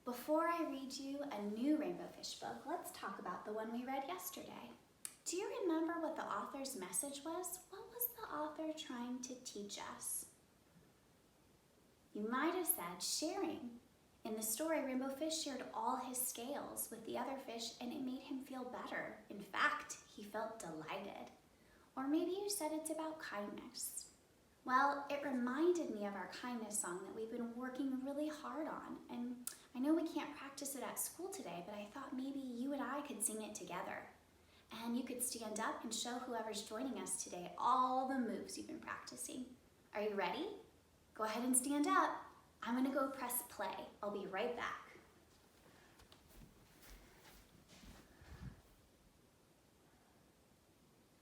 Before I read you a new Rainbow Fish book, let's talk about the one we read yesterday. Do you remember what the author's message was? What was the author trying to teach us? You might have said sharing. In the story, Rainbow Fish shared all his scales with the other fish and it made him feel better. In fact, he felt delighted. Or maybe you said it's about kindness. Well, it reminded me of our kindness song that we've been working really hard on. And I know we can't practice it at school today, but I thought maybe you and I could sing it together. And you could stand up and show whoever's joining us today all the moves you've been practicing. Are you ready? Go ahead and stand up. I'm gonna go press play. I'll be right back.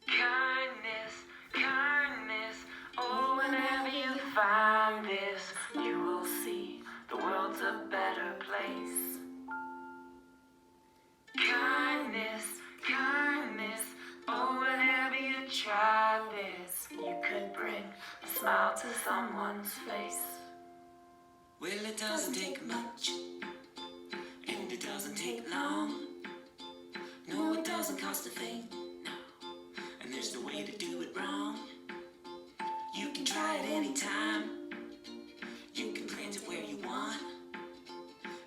Kindness, kindness, oh, whenever you find this, you will see the world's a better place. Kindness, kindness, oh, whenever you try this, you could bring a smile to someone's face. Well, it doesn't take much, and it doesn't take long. No, it doesn't cost a thing, no, and there's no way to do it wrong. You can try it anytime, you can plant it where you want,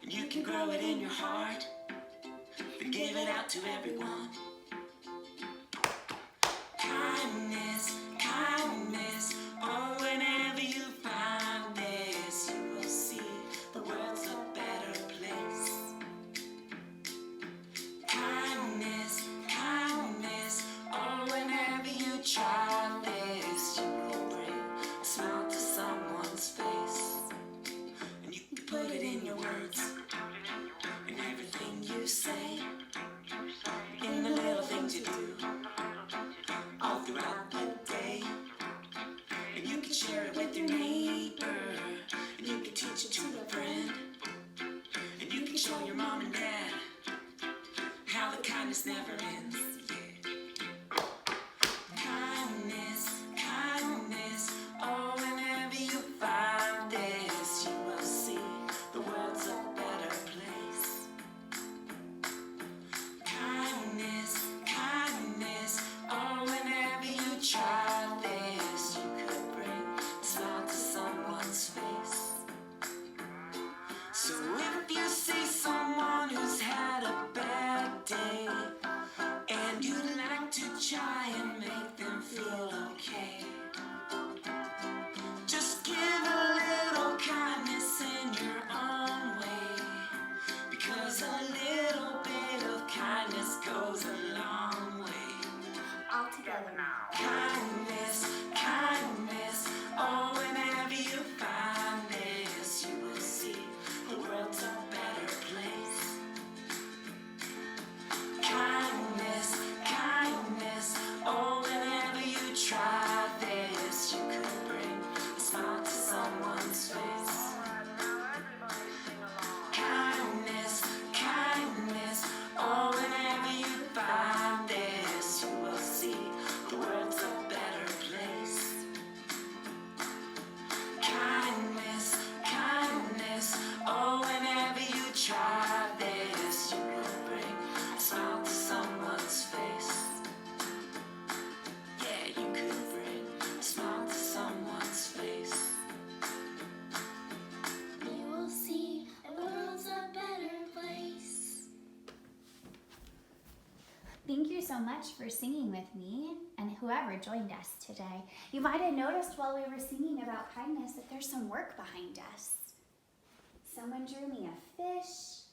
and you can grow it in your heart, then give it out to everyone. Kindness, kindness, oh, whenever you find this, you will see the world's a better place. Kindness, kindness, oh, whenever you try this, you will bring a smile to someone's face. And you can put it in your words, in everything you say, in the little things you do, all throughout the day. And you can share it with your neighbor, and you can teach it to a friend, and you can show your mom and dad how the kindness never ends. Yeah. Kindness, kindness, oh, whenever you find this, you will see the world's a better place. Kindness, kindness, oh, whenever you try this, you could bring a smile to someone's face. So if you see someone who's had a bad day, and you'd like to try and make them feel okay, just give a little kindness in your own way, because a little bit of kindness goes a long way. All together now. Kindness, kindness, oh, whenever you find this, you will see the world's a better place. Kindness, kindness, oh, whenever you try this, you could bring a smile to someone's face. Kindness, kindness, oh, whenever you find this, you will see the world's a better place. Kindness, kindness, oh, whenever you try this, you could bring a smile to someone's face. Yeah, you could bring a smile to someone's face. You will see the world's a better place. Thank you so much for singing with me and whoever joined us today. You might have noticed while we were singing about kindness that there's some work behind us. Someone drew me a fish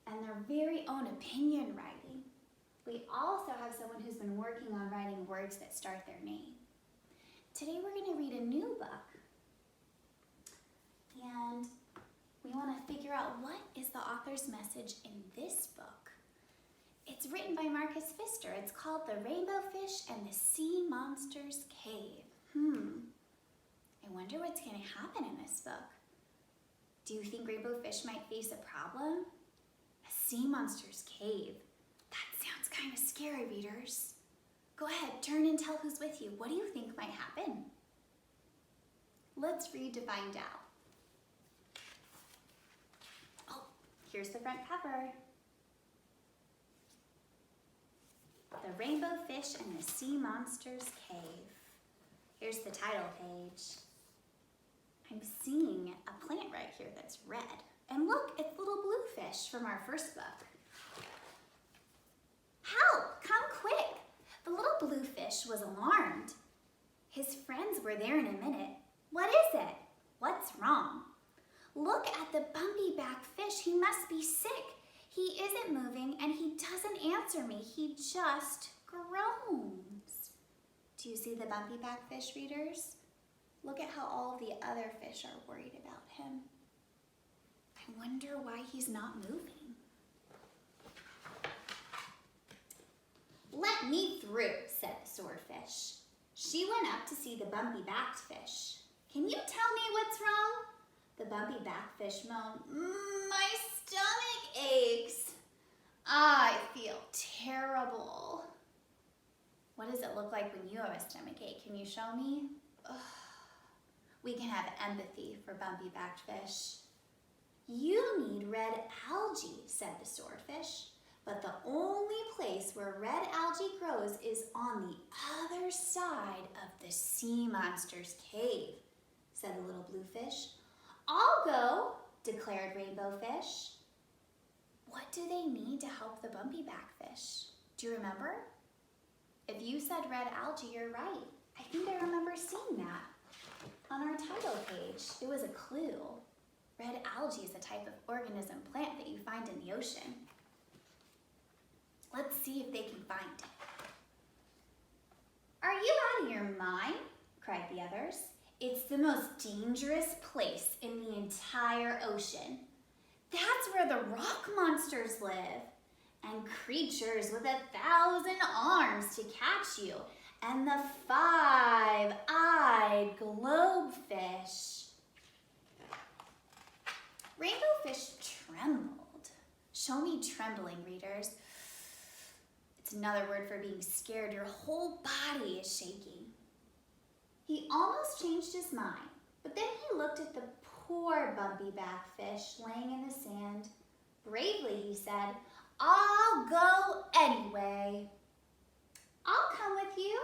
and their very own opinion writing. We also have someone who's been working on writing words that start their name. Today we're going to read a new book. And we want to figure out what is the author's message in this book. It's written by Marcus Pfister. It's called The Rainbow Fish and the Sea Monster's Cave. I wonder what's going to happen in this book. Do you think rainbow fish might face a problem? A sea monster's cave. That sounds kind of scary, readers. Go ahead, turn and tell who's with you. What do you think might happen? Let's read to find out. Oh, Here's the front cover. The Rainbow Fish in the Sea Monster's Cave. Here's the title page. I'm seeing a plant right here that's red. And look, it's little bluefish from our first book. Help, come quick. The little bluefish was alarmed. His friends were there in a minute. What is it? What's wrong? Look at the bumpy back fish. He must be sick. He isn't moving and he doesn't answer me. He just groans. Do you see the bumpy back fish, readers? Look at how all the other fish are worried about him. I wonder why he's not moving. Let me through, said the swordfish. She went up to see the bumpy-backed fish. Can you tell me what's wrong? The bumpy-backed fish moaned, my stomach aches. I feel terrible. What does it look like when you have a stomach ache? Can you show me? Ugh. We can have empathy for bumpy-backed fish. You need red algae, said the swordfish. But the only place where red algae grows is on the other side of the sea monster's cave, said the little bluefish. I'll go, declared Rainbow Fish. What do they need to help the bumpy-back fish? Do you remember? If you said red algae, you're right. I think I remember seeing that on our title page. It was a clue. Red algae is a type of organism plant that you find in the ocean. Let's see if they can find it. Are you out of your mind? Cried the others. It's the most dangerous place in the entire ocean. That's where the rock monsters live, and creatures with 1,000 arms to catch you, and the 5-eyed globefish. Rainbow Fish trembled. Show me trembling, readers. It's another word for being scared. Your whole body is shaking. He almost changed his mind, but then he looked at the poor bumpy-back fish laying in the sand. Bravely, he said, I'll go anyway. I'll come with you,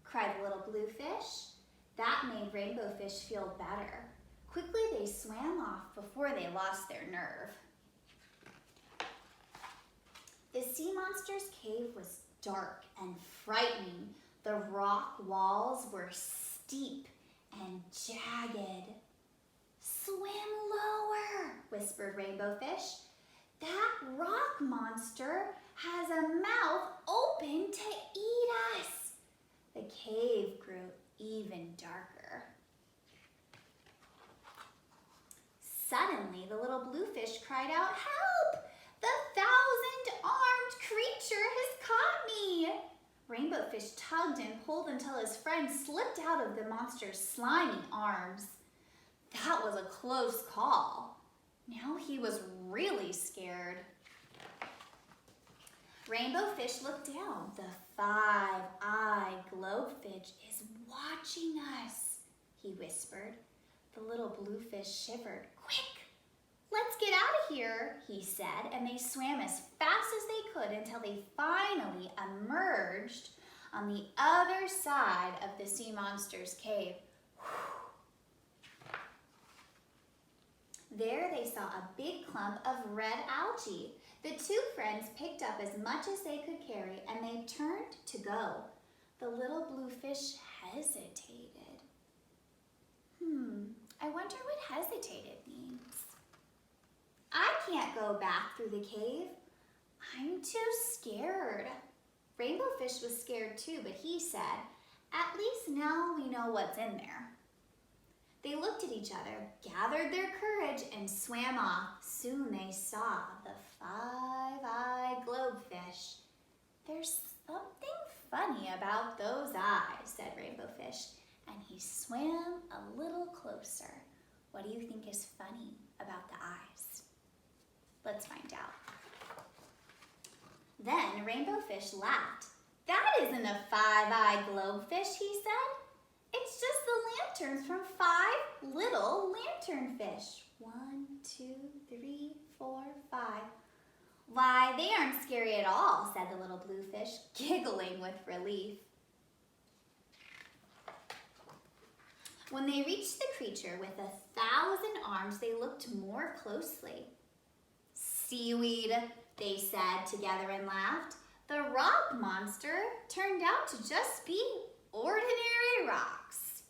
cried the little bluefish. That made Rainbow Fish feel better. Quickly, they swam off before they lost their nerve. The sea monster's cave was dark and frightening. The rock walls were steep and jagged. Swim lower, whispered Rainbow Fish. That rock monster has a mouth open to eat us. The cave grew even darker. Suddenly, the little bluefish cried out, Help! The 1,000-armed creature has caught me! Rainbow Fish tugged and pulled until his friend slipped out of the monster's slimy arms. That was a close call. Now he was really scared. Rainbow Fish looked down. The 5-eyed globefish is watching us, he whispered. The little bluefish shivered. Quick! Let's get out of here, he said, and they swam as fast as they could until they finally emerged on the other side of the sea monster's cave. There they saw a big clump of red algae. The two friends picked up as much as they could carry and they turned to go. The little bluefish hesitated. I wonder what hesitated means. I can't go back through the cave. I'm too scared. Rainbow Fish was scared too, but he said, at least now we know what's in there. They looked at each other, gathered their courage, and swam off. Soon they saw the 5-eyed globefish. There's something funny about those eyes, said Rainbow Fish, and he swam a little closer. What do you think is funny about the eyes? Let's find out. Then Rainbow Fish laughed. That isn't a 5-eyed globefish, he said. It's just the lanterns from 5 little lanternfish. 1, 2, 3, 4, 5. Why, they aren't scary at all, said the little bluefish, giggling with relief. When they reached the creature with 1,000 arms, they looked more closely. Seaweed, they said together and laughed. The rock monster turned out to just be ordinary rocks.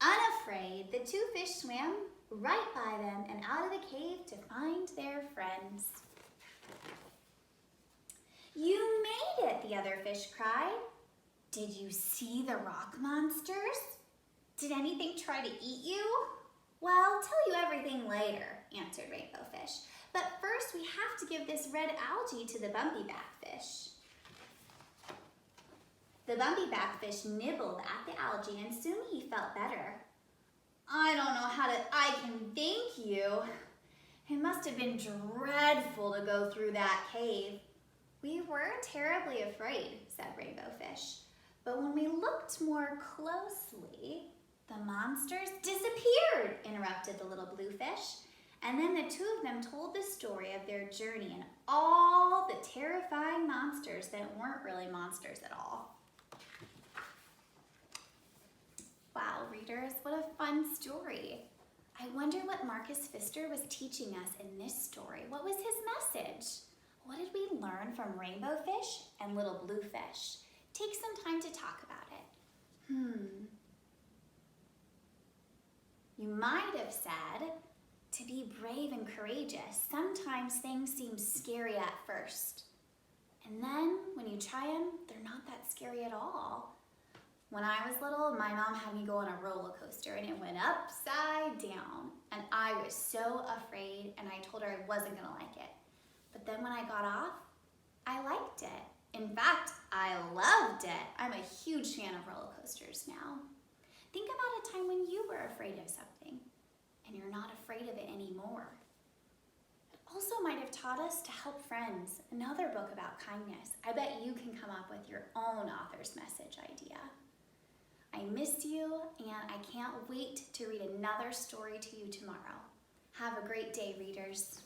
Unafraid, the two fish swam right by them and out of the cave to find their friends. You made it, the other fish cried. Did you see the rock monsters? Did anything try to eat you? Well, I'll tell you everything later, answered Rainbow Fish. But first we have to give this red algae to the bumpy backfish. The bumpy backfish nibbled at the algae and soon he felt better. I don't know I can thank you. It must have been dreadful to go through that cave. We were terribly afraid, said Rainbow Fish. But when we looked more closely, the monsters disappeared, interrupted the little bluefish. And then the two of them told the story of their journey and all the terrifying monsters that weren't really monsters at all. Wow, readers, what a fun story. I wonder what Marcus Pfister was teaching us in this story. What was his message? What did we learn from Rainbow Fish and Little Bluefish? Take some time to talk about it. You might have said, to be brave and courageous, sometimes things seem scary at first. And then when you try them, they're not that scary at all. When I was little, my mom had me go on a roller coaster and it went upside down. And I was so afraid and I told her I wasn't gonna like it. But then when I got off, I liked it. In fact, I loved it. I'm a huge fan of roller coasters now. Think about a time when you were afraid of something and you're not afraid of it anymore. It also might have taught us to help friends, another book about kindness. I bet you can come up with your own author's message idea. I miss you and I can't wait to read another story to you tomorrow. Have a great day, readers.